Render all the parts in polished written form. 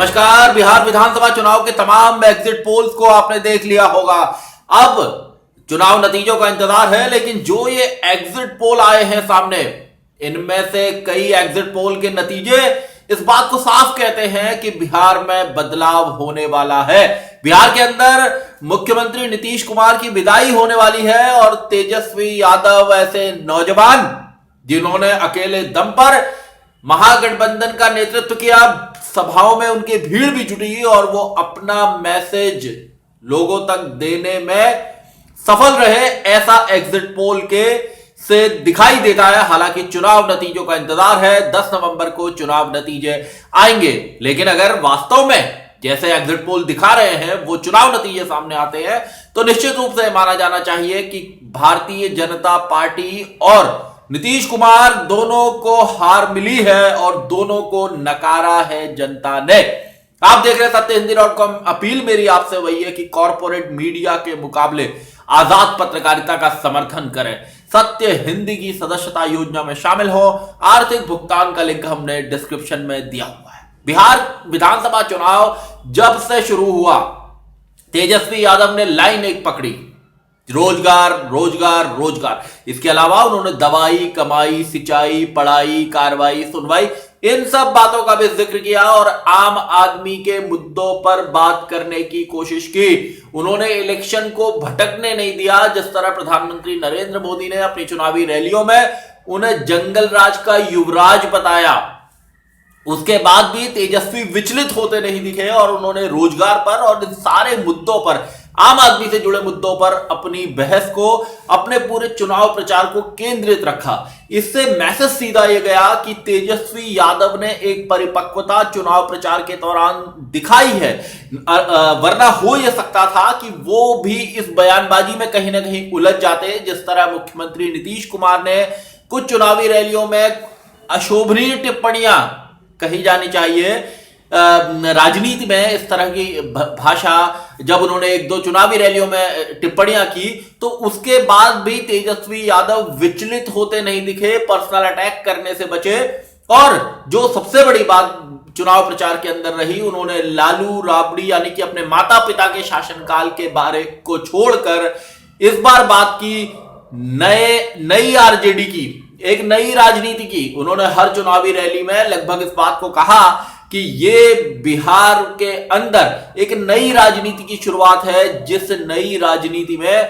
नमस्कार। बिहार विधानसभा चुनाव के तमाम एग्जिट पोल्स को आपने देख लिया होगा। अब चुनाव नतीजों का इंतजार है, लेकिन जो ये एग्जिट पोल आए हैं सामने, इनमें से कई एग्जिट पोल के नतीजे इस बात को साफ कहते हैं कि बिहार में बदलाव होने वाला है। बिहार के अंदर मुख्यमंत्री नीतीश कुमार की विदाई होने वाली है और तेजस्वी यादव ऐसे नौजवान जिन्होंने अकेले दम पर महागठबंधन का नेतृत्व किया, सभाओं में उनकी भीड़ भी जुटी और वो अपना मैसेज लोगों तक देने में सफल रहे, ऐसा एग्जिट पोल के से दिखाई देता है। हालांकि चुनाव नतीजों का इंतजार है, 10 नवंबर को चुनाव नतीजे आएंगे, लेकिन अगर वास्तव में जैसे एग्जिट पोल दिखा रहे हैं वो चुनाव नतीजे सामने आते हैं तो निश्चित रूप से माना जाना चाहिए कि भारतीय जनता पार्टी और नीतीश कुमार दोनों को हार मिली है और दोनों को नकारा है जनता ने। आप देख रहे हैं सत्यहिंदी.com। अपील मेरी आपसे वही है कि कॉर्पोरेट मीडिया के मुकाबले आजाद पत्रकारिता का समर्थन करें। सत्य हिंदी की सदस्यता योजना में शामिल हो। आर्थिक भुगतान का लिंक हमने डिस्क्रिप्शन में दिया हुआ है। बिहार विधानसभा चुनाव जब से शुरू हुआ, तेजस्वी यादव ने लाइन एक पकड़ी, रोजगार रोजगार रोजगार। इसके अलावा उन्होंने दवाई, कमाई, सिंचाई, पढ़ाई, कार्रवाई, सुनवाई, इन सब बातों का भी जिक्र किया और आम आदमी के मुद्दों पर बात करने की कोशिश की। उन्होंने इलेक्शन को भटकने नहीं दिया। जिस तरह प्रधानमंत्री नरेंद्र मोदी ने अपनी चुनावी रैलियों में उन्हें जंगल राज का युवराज बताया, उसके बाद भी तेजस्वी विचलित होते नहीं दिखे और उन्होंने रोजगार पर और इन सारे मुद्दों पर, आम आदमी से जुड़े मुद्दों पर अपनी बहस को, अपने पूरे चुनाव प्रचार को केंद्रित रखा। इससे मैसेज सीधा यह गया कि तेजस्वी यादव ने एक परिपक्वता चुनाव प्रचार के दौरान दिखाई है, वरना हो यह सकता था कि वो भी इस बयानबाजी में कहीं ना कहीं उलझ जाते। जिस तरह मुख्यमंत्री नीतीश कुमार ने कुछ चुनावी रैलियों में अशोभनीय टिप्पणियां कही जानी चाहिए, राजनीति में इस तरह की भाषा जब उन्होंने एक दो चुनावी रैलियों में टिप्पणियां की, तो उसके बाद भी तेजस्वी यादव विचलित होते नहीं दिखे, पर्सनल अटैक करने से बचे। और जो सबसे बड़ी बात चुनाव प्रचार के अंदर रही, उन्होंने लालू राबड़ी यानी कि अपने माता पिता के शासनकाल के बारे को छोड़कर इस बार बात की नई आरजेडी की, एक नई राजनीति की। उन्होंने हर चुनावी रैली में लगभग इस बात को कहा कि ये बिहार के अंदर एक नई राजनीति की शुरुआत है, जिस नई राजनीति में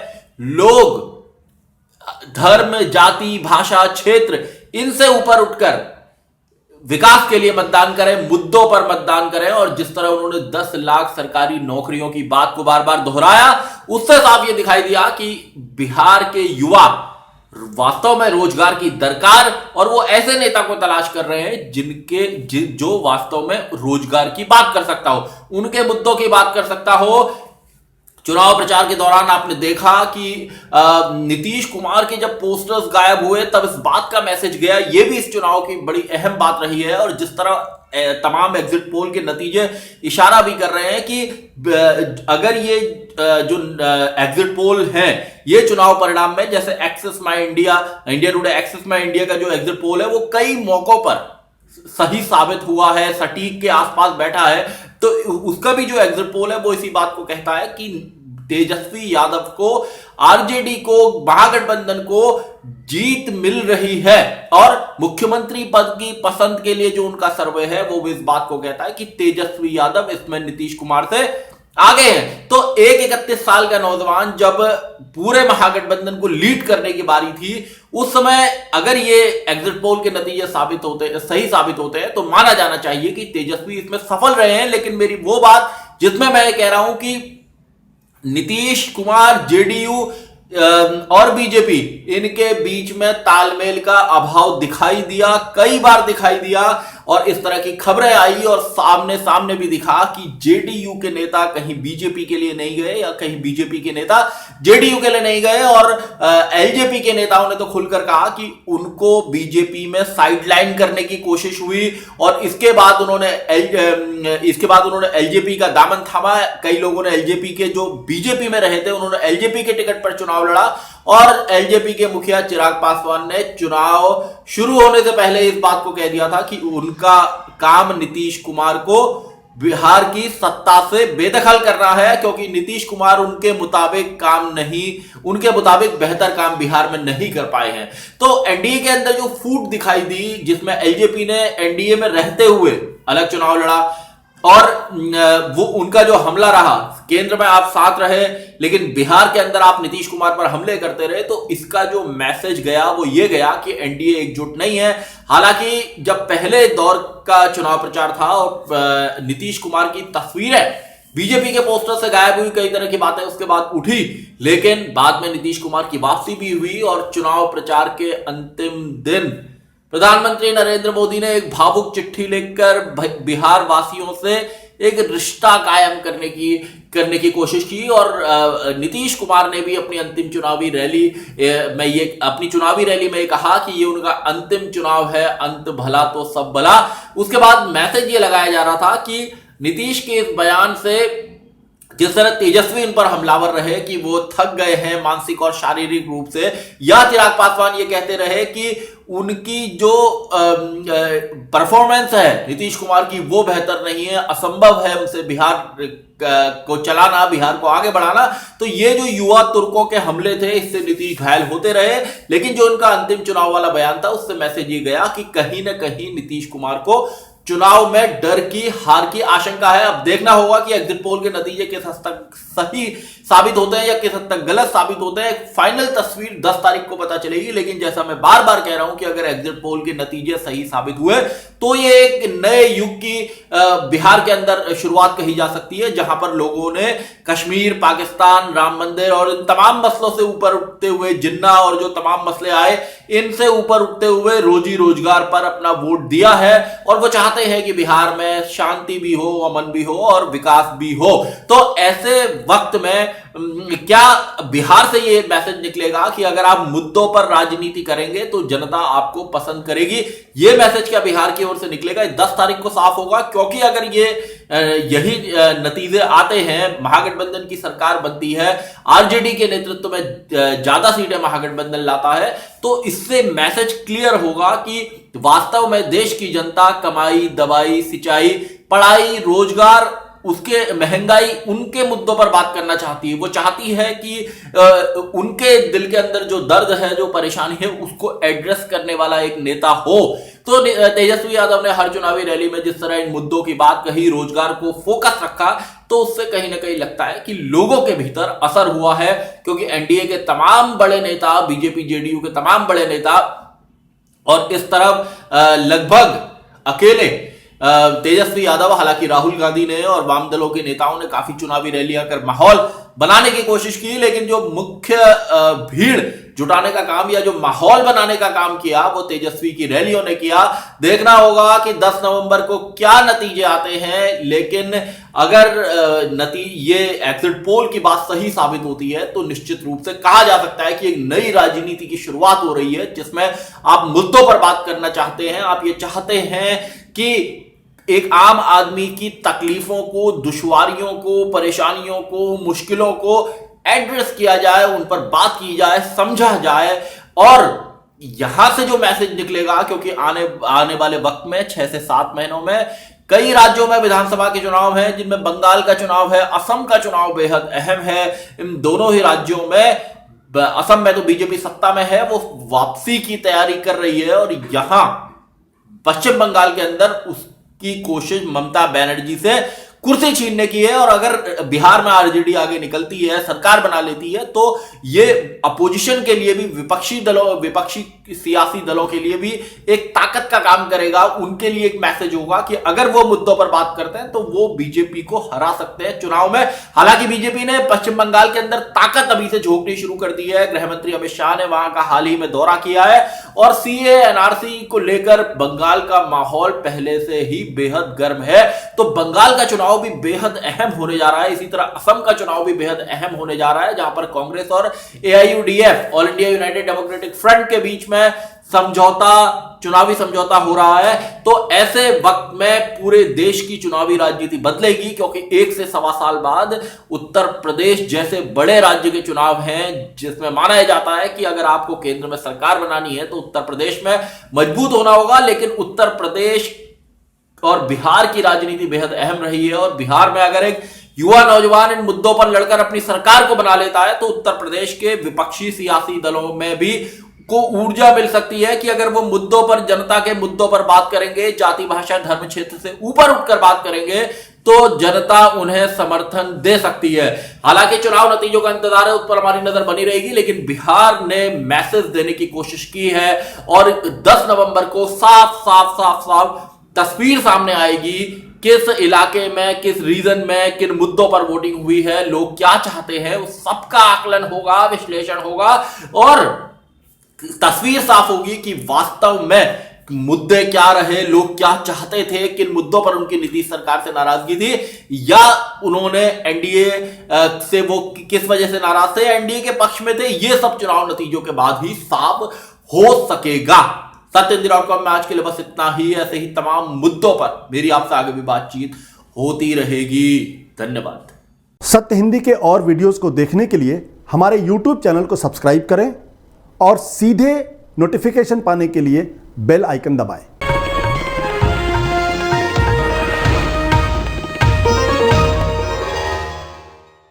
लोग धर्म, जाति, भाषा, क्षेत्र, इनसे ऊपर उठकर विकास के लिए मतदान करें, मुद्दों पर मतदान करें। और जिस तरह उन्होंने 10 लाख सरकारी नौकरियों की बात को बार बार दोहराया, उससे साफ ये दिखाई दिया कि बिहार के युवा वास्तव में रोजगार की दरकार और वो ऐसे नेता को तलाश कर रहे हैं जो वास्तव में रोजगार की बात कर सकता हो, उनके मुद्दों की बात कर सकता हो। चुनाव प्रचार के दौरान आपने देखा कि नीतीश कुमार के जब पोस्टर्स गायब हुए तब इस बात का मैसेज गया। ये भी इस चुनाव की बड़ी अहम बात रही है। और जिस तरह तमाम एग्जिट पोल के नतीजे इशारा भी कर रहे हैं कि अगर ये जो एग्जिट पोल हैं, ये चुनाव परिणाम में, जैसे एक्सेस माई इंडिया, इंडिया टुडे एक्सेस माई इंडिया का जो एग्जिट पोल है वो कई मौकों पर सही साबित हुआ है, सटीक के आसपास बैठा है, तो उसका भी जो एग्जिट पोल है वो इसी बात को कहता है कि तेजस्वी यादव को, आरजेडी को, महागठबंधन को जीत मिल रही है। और मुख्यमंत्री पद की पसंद के लिए जो उनका सर्वे है वो भी इस बात को कहता है कि तेजस्वी यादव इसमें नीतीश कुमार से आगे हैं। तो एक 31 साल का नौजवान जब पूरे महागठबंधन को लीड करने की बारी थी, उस समय अगर ये एग्जिट पोल के नतीजे सही साबित होते हैं तो माना जाना चाहिए कि तेजस्वी इसमें सफल रहे हैं। लेकिन मेरी वो बात जिसमें मैं कह रहा हूं कि नीतीश कुमार, जेडीयू और बीजेपी, इनके बीच में तालमेल का अभाव दिखाई दिया, कई बार दिखाई दिया। और इस तरह की खबरें आई और सामने भी दिखा कि जेडीयू के नेता कहीं बीजेपी के लिए नहीं गए या कहीं बीजेपी के नेता जेडीयू के लिए नहीं गए। और एलजेपी के नेताओं ने तो खुलकर कहा कि उनको बीजेपी में साइडलाइन करने की कोशिश हुई और इसके बाद उन्होंने एलजेपी का दामन थामा। कई लोगों ने एलजेपी के, जो बीजेपी में रहे थे, उन्होंने एलजेपी के टिकट पर चुनाव लड़ा और एलजेपी के मुखिया चिराग पासवान ने चुनाव शुरू होने से पहले इस बात को कह दिया था कि उनका काम नीतीश कुमार को बिहार की सत्ता से बेदखल करना है, क्योंकि नीतीश कुमार उनके मुताबिक उनके मुताबिक बेहतर काम बिहार में नहीं कर पाए हैं। तो एनडीए के अंदर जो फूट दिखाई दी, जिसमें एलजेपी ने एनडीए में रहते हुए अलग चुनाव लड़ा और वो उनका जो हमला रहा, केंद्र में आप साथ रहे लेकिन बिहार के अंदर आप नीतीश कुमार पर हमले करते रहे, तो इसका जो मैसेज गया वो ये गया कि एनडीए एकजुट नहीं है। हालांकि जब पहले दौर का चुनाव प्रचार था और नीतीश कुमार की तस्वीरें बीजेपी के पोस्टर से गायब हुई, कई तरह की बातें उसके बाद उठी, लेकिन बाद में नीतीश कुमार की वापसी भी हुई और चुनाव प्रचार के अंतिम दिन प्रधानमंत्री नरेंद्र मोदी ने एक भावुक चिट्ठी लिखकर बिहार वासियों से एक रिश्ता कायम करने की कोशिश की और नीतीश कुमार ने भी अपनी अंतिम चुनावी रैली में कहा कि ये उनका अंतिम चुनाव है, अंत भला तो सब भला। उसके बाद मैसेज ये लगाया जा रहा था कि नीतीश के इस बयान से जिस तरह तेजस्वी इन पर हमलावर रहे कि वो थक गए हैं मानसिक और शारीरिक रूप से, या चिराग पासवान ये कहते रहे कि उनकी जो परफॉर्मेंस है नीतीश कुमार की वो बेहतर नहीं है, असंभव है उनसे बिहार को चलाना, बिहार को आगे बढ़ाना। तो ये जो युवा तुर्कों के हमले थे इससे नीतीश घायल होते रहे, लेकिन जो उनका अंतिम चुनाव वाला बयान था उससे मैसेज ये गया कि कहीं ना कहीं नीतीश कुमार को चुनाव में डर की हार की आशंका है। अब देखना होगा कि एग्जिट पोल के नतीजे किस हद तक सही साबित होते हैं या किस हद तक गलत साबित होते हैं। फाइनल तस्वीर 10 तारीख को पता चलेगी, लेकिन जैसा मैं बार बार कह रहा हूं कि अगर एग्जिट पोल के नतीजे सही साबित हुए तो ये एक नए युग की बिहार के अंदर शुरुआत कही जा सकती है, जहां पर लोगों ने कश्मीर, पाकिस्तान, राम मंदिर और इन तमाम मसलों से ऊपर उठते हुए, जिन्ना और जो तमाम मसले आए इनसे ऊपर उठते हुए रोजी रोजगार पर अपना वोट दिया है और वो चाहते हैं कि बिहार में शांति भी हो, अमन भी हो और विकास भी हो। तो ऐसे वक्त में क्या बिहार से ये मैसेज निकलेगा कि अगर आप मुद्दों पर राजनीति करेंगे तो जनता आपको पसंद करेगी? ये मैसेज क्या बिहार की ओर से निकलेगा? 10 तारीख को साफ होगा, क्योंकि अगर यही नतीजे आते हैं, महागठबंधन की सरकार बनती है, आरजेडी के नेतृत्व में ज्यादा सीटें महागठबंधन लाता है, तो इससे मैसेज क्लियर होगा कि वास्तव में देश की जनता कमाई, दवाई, सिंचाई, पढ़ाई, रोजगार, उसके महंगाई, उनके मुद्दों पर बात करना चाहती है। वो चाहती है कि उनके दिल के अंदर जो दर्द है, जो परेशानी है, उसको एड्रेस करने वाला एक नेता हो। तो तेजस्वी यादव ने हर चुनावी रैली में जिस तरह इन मुद्दों की बात कही, रोजगार को फोकस रखा, तो उससे कहीं ना कहीं लगता है कि लोगों के भीतर असर हुआ है, क्योंकि एनडीए के तमाम बड़े नेता, बीजेपी जेडीयू के तमाम बड़े नेता और इस तरफ लगभग अकेले तेजस्वी यादव, हालांकि राहुल गांधी ने और वाम दलों के नेताओं ने काफी चुनावी रैलियां कर माहौल बनाने की कोशिश की, लेकिन जो मुख्य भीड़ जुटाने का काम या जो माहौल बनाने का काम किया वो तेजस्वी की रैलियों ने किया। देखना होगा कि 10 नवंबर को क्या नतीजे आते हैं, लेकिन अगर ये एग्जिट पोल की बात सही साबित होती है तो निश्चित रूप से कहा जा सकता है कि एक नई राजनीति की शुरुआत हो रही है, जिसमें आप मुद्दों पर बात करना चाहते हैं। आप ये चाहते हैं कि एक आम आदमी की तकलीफों को, दुश्वारियों को, परेशानियों को, मुश्किलों को एड्रेस किया जाए, उन पर बात की जाए, समझा जाए। और यहां से जो मैसेज निकलेगा, क्योंकि आने वाले वक्त में 6 से 7 महीनों में कई राज्यों में विधानसभा के चुनाव हैं, जिनमें बंगाल का चुनाव है, असम का चुनाव बेहद अहम है। इन दोनों ही राज्यों में, असम में तो बीजेपी सत्ता में है, वो वापसी की तैयारी कर रही है, और यहां पश्चिम बंगाल के अंदर की कोशिश ममता बनर्जी से कुर्सी छीनने की है। और अगर बिहार में आरजेडी आगे निकलती है, सरकार बना लेती है, तो ये अपोजिशन के लिए भी, विपक्षी सियासी दलों के लिए भी एक ताकत का काम करेगा। उनके लिए एक मैसेज होगा कि अगर वो मुद्दों पर बात करते हैं तो वो बीजेपी को हरा सकते हैं चुनाव में। हालांकि बीजेपी ने पश्चिम बंगाल के अंदर ताकत अभी से झोंकनी शुरू कर दी है। गृह मंत्री अमित शाह ने वहां का हाल ही में दौरा किया है और सीए, एनआरसी को लेकर बंगाल का माहौल पहले से ही बेहद गर्म है। तो बंगाल का चुनाव भी बेहद अहम होने जा रहा है। इसी तरह असम का चुनाव भी बेहद अहम होने जा रहा है, जहां पर कांग्रेस और AIUDF, all India United democratic front के बीच में चुनावी समझौता हो रहा है। तो ऐसे वक्त में पूरे देश की चुनावी राजनीति बदलेगी, क्योंकि 1 से सवा साल बाद उत्तर प्रदेश जैसे बड़े राज्य के चुनाव हैं, जिसमें माना जाता है कि अगर आपको केंद्र में सरकार बनानी है तो उत्तर प्रदेश में मजबूत होना होगा। लेकिन उत्तर प्रदेश और बिहार की राजनीति बेहद अहम रही है। और बिहार में अगर एक युवा नौजवान इन मुद्दों पर लड़कर अपनी सरकार को बना लेता है तो उत्तर प्रदेश के विपक्षी सियासी दलों में भी को ऊर्जा मिल सकती है कि अगर वो मुद्दों पर, जनता के मुद्दों पर बात करेंगे, जाति भाषा धर्म क्षेत्र से ऊपर उठकर बात करेंगे तो जनता उन्हें समर्थन दे सकती है। हालांकि चुनाव नतीजों का इंतजार है, उस पर हमारी नजर बनी रहेगी, लेकिन बिहार ने मैसेज देने की कोशिश की है और 10 नवंबर को साफ तस्वीर सामने आएगी किस इलाके में, किस रीजन में, किन मुद्दों पर वोटिंग हुई है, लोग क्या चाहते हैं, उस सबका आकलन होगा, विश्लेषण होगा और तस्वीर साफ होगी कि वास्तव में मुद्दे क्या रहे, लोग क्या चाहते थे, किन मुद्दों पर उनकी नीतीश सरकार से नाराजगी थी, या उन्होंने एनडीए से वो किस वजह से नाराज थे, एनडीए के पक्ष में थे। ये सब चुनाव नतीजों के बाद ही साफ हो सकेगा। सत्यहिंदी.com में आज के लिए बस इतना ही। ऐसे ही तमाम मुद्दों पर मेरी आपसे आगे भी बातचीत होती रहेगी। धन्यवाद। सत्य हिंदी के और वीडियोस को देखने के लिए हमारे YouTube चैनल को सब्सक्राइब करें और सीधे नोटिफिकेशन पाने के लिए बेल आइकन दबाएं।